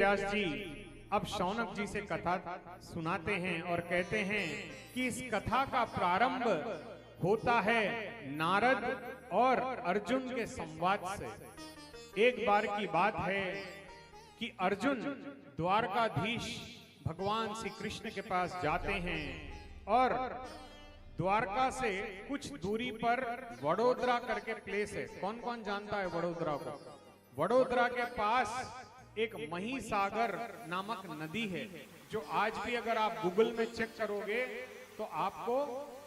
व्यास जी अब शौनक जी से कथा सुनाते हैं और कहते हैं कि इस कथा का प्रारंभ होता है नारद और अर्जुन के संवाद से। एक बार की बात है कि अर्जुन द्वारकाधीश भगवान श्री कृष्ण के पास जाते हैं और द्वारका से कुछ दूरी पर वडोदरा करके प्लेस है। कौन कौन जानता है वडोदरा को? वडोदरा के पास एक महिसागर नामक नदी है जो आज भी अगर आप गूगल में चेक करोगे तो आपको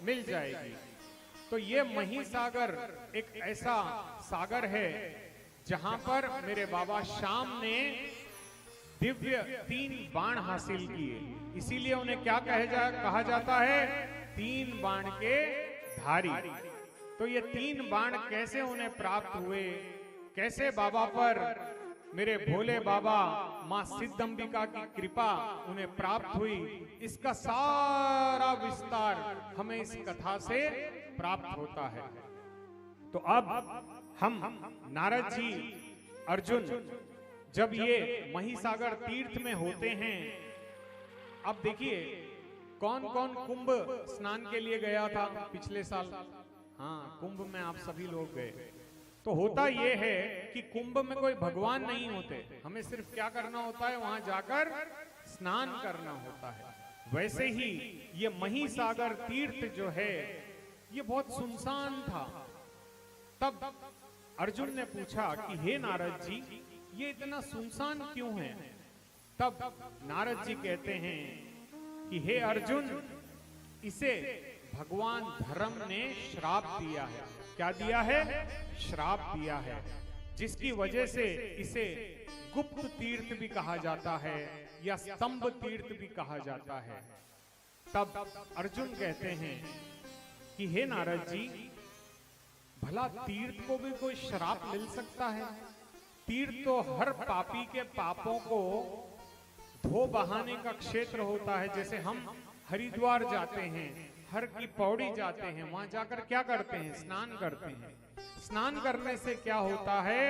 मिल जाएगी। तो ये महिसागर एक ऐसा सागर है जहां पर मेरे बाबा श्याम ने दिव्य 3 बाण हासिल किए, इसीलिए उन्हें क्या कहा जाता है? 3 बाण के धारी। तो ये 3 बाण कैसे उन्हें प्राप्त हुए, कैसे बाबा पर मेरे भोले बाबा मां सिद्धंबिका की कृपा उन्हें प्राप्त हुई, इसका सारा विस्तार हमें इस कथा से प्राप्त होता है। तो अब हम नारद जी अर्जुन जब ये महिसागर तीर्थ में होते हैं, अब देखिए कौन कौन कुंभ स्नान के लिए गया था पिछले साल? हाँ, कुंभ में आप सभी लोग गए। तो होता यह है कि कुंभ में कोई भगवान नहीं होते, हमें सिर्फ क्या करना होता है? वहां जाकर स्नान करना होता है। वैसे ही ये महिसागर तीर्थ जो है ये बहुत सुनसान था। तब अर्जुन ने पूछा कि हे नारद जी, ये इतना सुनसान क्यों है? तब नारद जी कहते हैं कि हे अर्जुन, इसे भगवान धर्म ने श्राप दिया है। क्या दिया है? श्राप दिया है, जिसकी वजह से इसे गुप्त तीर्थ भी कहा जाता है या स्तंभ तीर्थ भी कहा जाता है। तब अर्जुन कहते हैं कि हे नारद जी, भला तीर्थ को भी कोई श्राप मिल सकता है? तीर्थ तो हर पापी के पापों को धो बहाने का क्षेत्र होता है। जैसे हम हरिद्वार जाते हैं, हर की पौड़ी जाते हैं, वहां जाकर क्या करते हैं? स्नान करते हैं। स्नान करने से क्या होता है?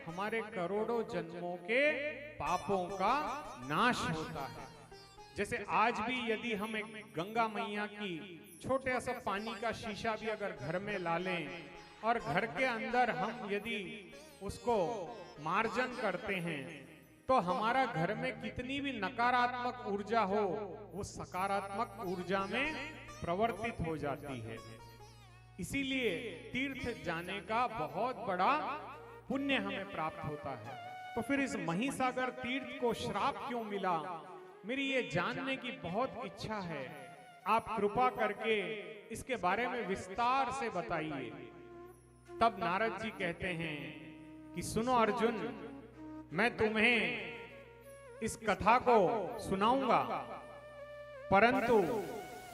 हमारे करोड़ों जन्मों के पापों का नाश होता है। जैसे आज भी यदि हम एक गंगा मैया की छोटे सा पानी का शीशा भी अगर घर में ला लें और घर के अंदर हम यदि उसको मार्जन करते हैं तो हमारा घर में कितनी भी नकारात्मक ऊर्जा हो वो सकारात्मक ऊर्जा में प्रवर्तित हो जाती है। इसीलिए तीर्थ जाने का बहुत बड़ा पुण्य हमें प्राप्त होता है। तो फिर इस महिसागर तीर्थ को श्राप क्यों मिला, मेरी ये जानने की बहुत इच्छा है। आप कृपा करके इसके बारे में विस्तार से बताइए। तब नारद जी कहते हैं कि सुनो अर्जुन, मैं तुम्हें इस कथा को सुनाऊंगा, परंतु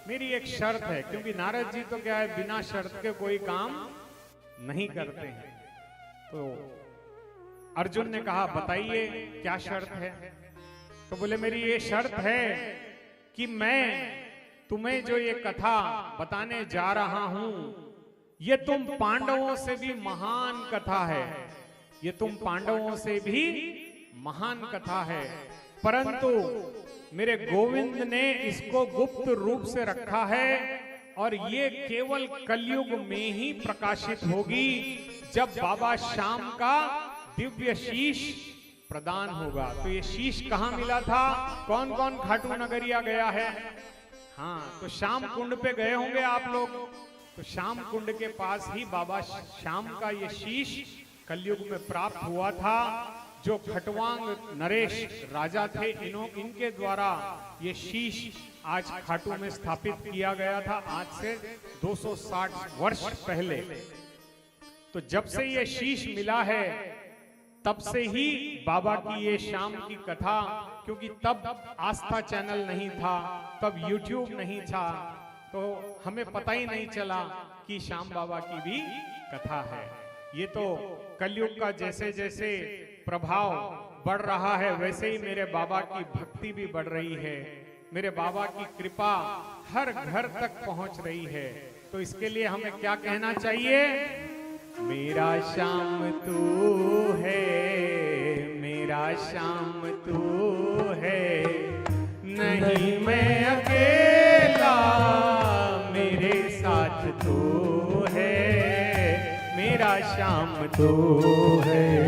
मेरी एक शर्त है, क्योंकि नारद जी तो क्या है, बिना शर्त के कोई काम नहीं करते हैं। तो अर्जुन ने कहा बताइए क्या शर्त है? तो बोले मेरी ये शर्त है कि मैं तुम्हें जो ये कथा बताने जा रहा हूं ये तुम पांडवों से भी महान कथा है, ये तुम पांडवों से भी महान कथा है, परंतु मेरे गोविंद ने इसको गुप्त रूप से रखा है और ये केवल कलयुग में ही प्रकाशित होगी जब बाबा श्याम का दिव्य शीश प्रदान होगा। तो ये शीश कहां मिला था? कौन कौन खाटू नगरिया गया है? हाँ, तो श्याम कुंड पे गए होंगे आप लोग। तो श्याम कुंड के पास ही बाबा श्याम का ये शीश कलयुग में प्राप्त हुआ था। जो खटवांग नरेश राजा थे, इनके द्वारा ये शीश आज खाटू में स्थापित किया गया था, आज से 260 वर्ष पहले। तो जब से ये शीश मिला है तब से ही बाबा की ये श्याम की कथा, क्योंकि तब आस्था चैनल नहीं था, तब यूट्यूब नहीं था, तो हमें पता ही नहीं चला कि श्याम बाबा की भी कथा है। ये तो कलयुग का जैसे जैसे प्रभाव बढ़ रहा है वैसे ही मेरे बाबा की भक्ति भी बढ़ रही है, मेरे बाबा की कृपा हर घर तक पहुंच रही है। तो इसके लिए हमें क्या कहना चाहिए? मेरा श्याम तू है, मेरा मेरा श्याम तू है, नहीं मैं अकेला, मेरे साथ तू है, मेरा श्याम तू है।